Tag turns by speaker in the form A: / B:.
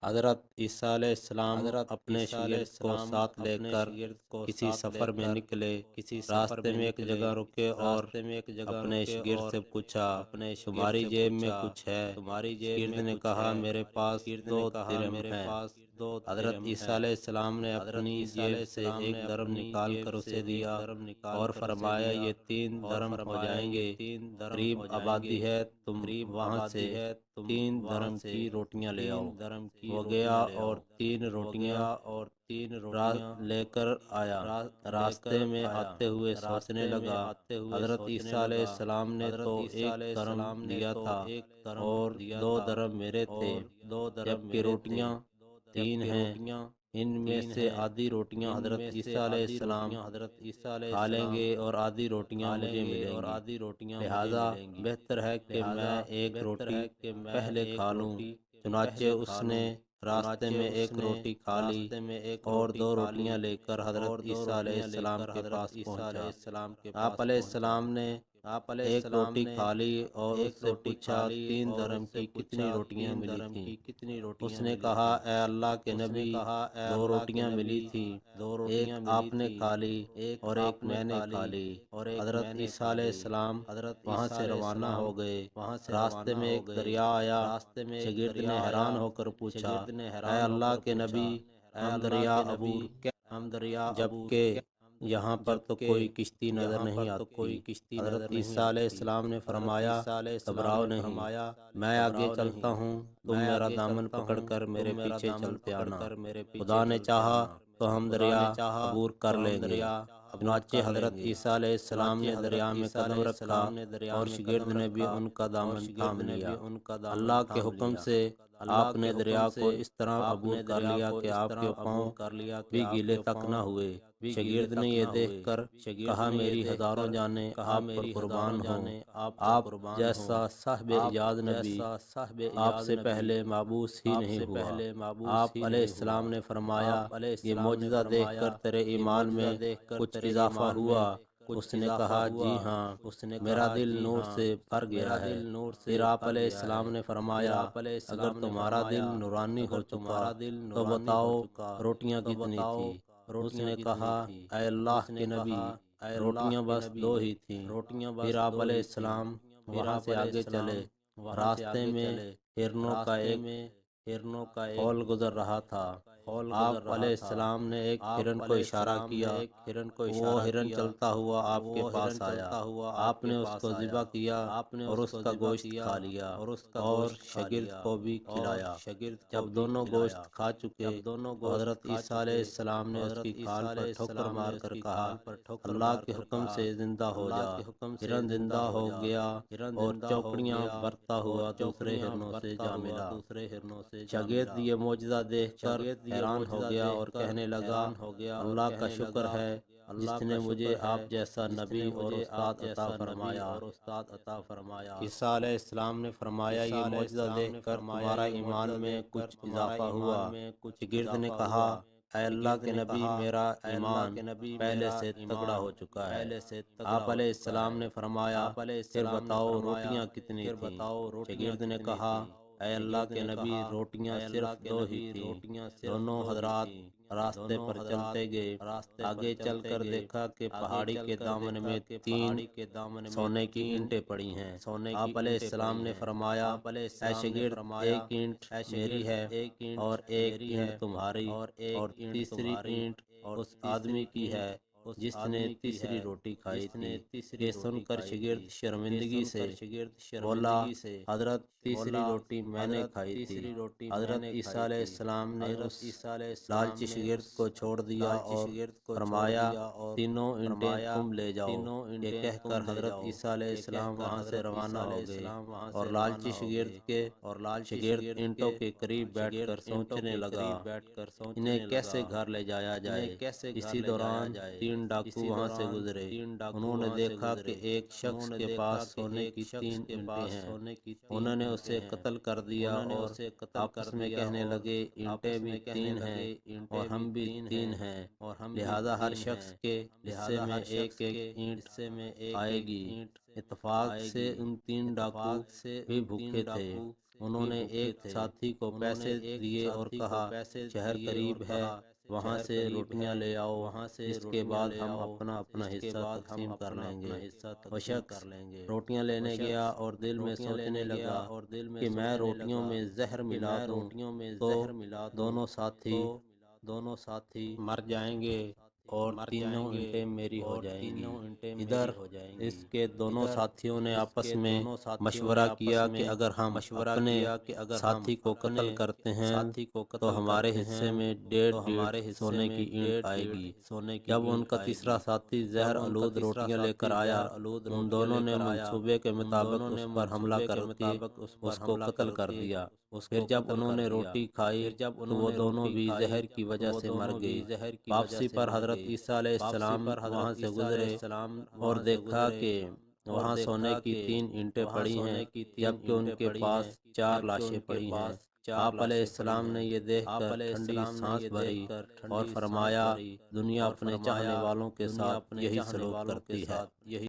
A: حضرت عیسیٰ علیہ السلام اپنے شاگرد کو ساتھ لے کر کسی سفر میں نکلے۔ راستے میں ایک جگہ رکے اور اپنے شاگرد سے پوچھا، تمہاری جیب میں کچھ ہے؟ شاگرد نے کہا، میرے پاس 2 درہم ہے۔ حضرت عیسیٰ علیہ السلام نے اپنی جیب سے 1 درہم نکال کر اسے دیا اور فرمایا، یہ 3 درہم ہو جائیں گے، قریب آبادی ہے، تم وہاں سے 3 درہم کی روٹیاں لے آؤ۔ وہ گیا اور 3 روٹیاں لے کر آیا۔ راستے میں آتے ہوئے سوچنے لگا، حضرت عیسیٰ علیہ السلام نے تو 1 درہم دیا تھا اور 2 درہم میرے تھے، جبکہ روٹیاں 3 ہیں۔ ان میں سے آدھی روٹیاں حضرت عیسیٰ علیہ السلام کھا لیں گے اور آدھی روٹیاں مجھے ملیں گی، لہذا بہتر ہے کہ میں 1 روٹی پہلے کھا لوں۔ چنانچہ اس نے راستے میں 1 روٹی کھا لی اور 2 روٹیاں لے کر حضرت عیسیٰ علیہ السلام کے پاس پہنچا۔ آپ علیہ السلام نے 1 روٹی کھا لی اور اس سے پوچھا، 3 درہم کی کتنی روٹیاں ملی تھیں؟ اس نے کہا، اے اللہ کے نبی، 2 روٹیاں ملی تھیں، ایک آپ نے کھا لی اور ایک میں نے کھا لی۔ حضرت عیسیٰ علیہ السلام وہاں سے روانہ ہو گئے۔ راستے میں ایک دریا آیا۔ شاگرد نے حیران ہو کر پوچھا، اے اللہ کے نبی، ہم دریا عبور جبکہ یہاں پر تو کوئی کشتی نظر نہیں آتی۔ حضرت عیسیٰ علیہ السلام نے فرمایا، گھبراؤ نہیں، میں آگے چلتا ہوں، تم میرا دامن پکڑ کر میرے پیچھے چلتے آنا، خدا نے چاہا تو ہم دریا عبور کر لیں گے۔ چنانچہ حضرت عیسیٰ علیہ السلام نے دریا میں قدم رکھا اور شاگرد نے بھی ان کا دامن تھام لیا۔ اللہ کے حکم سے آپ نے دریا کو اس طرح عبور کر لیا کہ آپ کے پاؤں بھی گیلے تک نہ ہوئے۔ شاگرد نے یہ دیکھ کر کہا، میری ہزاروں جانیں آپ پر قربان ہوں، آپ جیسا صاحب اعجاز نبی آپ سے پہلے مبعوث ہی نہیں ہوا۔ آپ علیہ السلام نے فرمایا، یہ معجزہ دیکھ کر تیرے ایمان میں کچھ اضافہ ہوا؟ اس نے کہا، جی ہاں، میرا دل نور سے بھر گیا ہے۔ پھر آپ علیہ السلام نے فرمایا، اگر تمہارا دل نورانی ہو چکا تو بتاؤ روٹیاں کتنی تھی؟ اس نے کہا، اے اللہ کے نبی، روٹیاں بس 2 ہی تھیں۔ پھر آپ علیہ السلام وہاں سے آگے چلے۔ راستے میں ہرنوں کا ایک خول گزر رہا تھا۔ آپ علیہ السلام نے ایک ہرن کو اشارہ کیا، وہ ہرن چلتا ہوا آپ کے پاس آیا۔ آپ نے اس کو ذبح کیا اور اس کا گوشت کھا لیا اور شاگرد کو بھی کھلایا۔ جب دونوں گوشت کھا چکے تو حضرت عیسیٰ علیہ السلام نے اس کی کھال پر ٹھوکر مار کر کہا، اللہ کے حکم سے زندہ ہو جا۔ ہرن زندہ ہو گیا اور چوکڑیاں برتا ہوا دوسرے ہرنوں سے جا ملا۔ شاگرد یہ معجزہ دیکھ کر حیران ہو گیا اور کہنے لگا، اللہ کا شکر ہے جس نے مجھے آپ جیسا نبی اور استاد عطا فرمایا۔ عیسیٰ علیہ السلام نے فرمایا، یہ معجزہ دیکھ کر تمہارا ایمان میں کچھ اضافہ ہوا؟ شاگرد نے کہا، اے اللہ کے نبی، میرا ایمان پہلے سے تگڑا ہو چکا ہے۔ آپ علیہ السلام نے فرمایا، پھر بتاؤ روٹیاں کتنی تھیں؟ شاگرد نے کہا، اے اللہ کے نبی، روٹیاں صرف 2 ہی تھیں۔ دونوں حضرات راستے پر چلتے گئے۔ آگے چل کر دیکھا کہ پہاڑی کے دامن میں 3 سونے کی اینٹیں پڑی ہیں۔ آپ علیہ السلام نے فرمایا، اے شاگرد، 1 اینٹ میری ہے اور 1 اینٹ تمہاری اور تیسری اینٹ اس آدمی کی ہے جس نے تیسری روٹی کھائی تھی۔ یہ سن کر شاگرد شرمندگی سے بولا، حضرت تیسری روٹی میں نے کھائی تھی۔ حضرت عیسیٰ علیہ السلام نے اس لالچی شاگرد کو چھوڑ دیا اور فرمایا، تینوں اینٹیں تم لے جاؤ۔ یہ کہہ کر حضرت عیسیٰ علیہ السلام وہاں سے روانہ ہو گئے اور لالچی شاگرد اینٹوں کے قریب بیٹھ کر سوچنے لگا، انہیں کیسے گھر لے جایا جائے۔ اسی دوران 3 ڈاکو وہاں سے گزرے۔ انہوں نے دیکھا کہ ایک شخص کے پاس سونے کی 3 اینٹیں ہیں۔ انہوں نے اسے قتل کر دیا اور آپس میں کہنے لگے، اینٹیں بھی 3 ہیں اور ہم بھی 3 ہیں، لہذا ہر شخص کے حصے میں ایک اینٹ آئے گی۔ اتفاق سے ان 3 ڈاکو بھی بھوکے تھے انہوں نے ایک ساتھی کو پیسے دیے اور کہا شہر قریب ہے، وہاں سے روٹیاں لے آؤ، اس کے بعد ہم اپنا اپنا حصہ تقسیم کر لیں گے۔ وہ شخص روٹیاں لینے گیا اور دل میں سوچنے لگا کہ میں روٹیوں میں زہر ملا دوں تو دونوں ساتھی مر جائیں گے اور تینوں اینٹیں میری ہو جائیں گی۔ ادھر اس کے دونوں ساتھیوں نے آپس میں مشورہ کیا کہ اگر ہم اپنے ساتھی کو قتل کرتے ہیں تو ہمارے حصے میں 1.5 سونے کی اینٹ آئے گی۔ جب ان کا تیسرا ساتھی زہر آلود روٹیاں لے کر آیا، ان دونوں نے منصوبے کے مطابق اس پر حملہ کر کے اس کو قتل کر دیا۔ پھر جب انہوں نے روٹی کھائی تو وہ دونوں بھی زہر کی وجہ سے مر گئی۔ واپسی پر حضرت عیسیٰ علیہ السلام وہاں سے گزرے اور دیکھا کہ وہاں سونے کی 3 اینٹیں پڑی ہیں، جبکہ ان کے پاس 4 لاشیں پڑی ہیں۔ آپ علیہ السلام نے یہ دیکھ کر ٹھنڈی سانس بھری اور فرمایا، دنیا اپنے چاہنے والوں کے ساتھ یہی سلوک کرتی ہے۔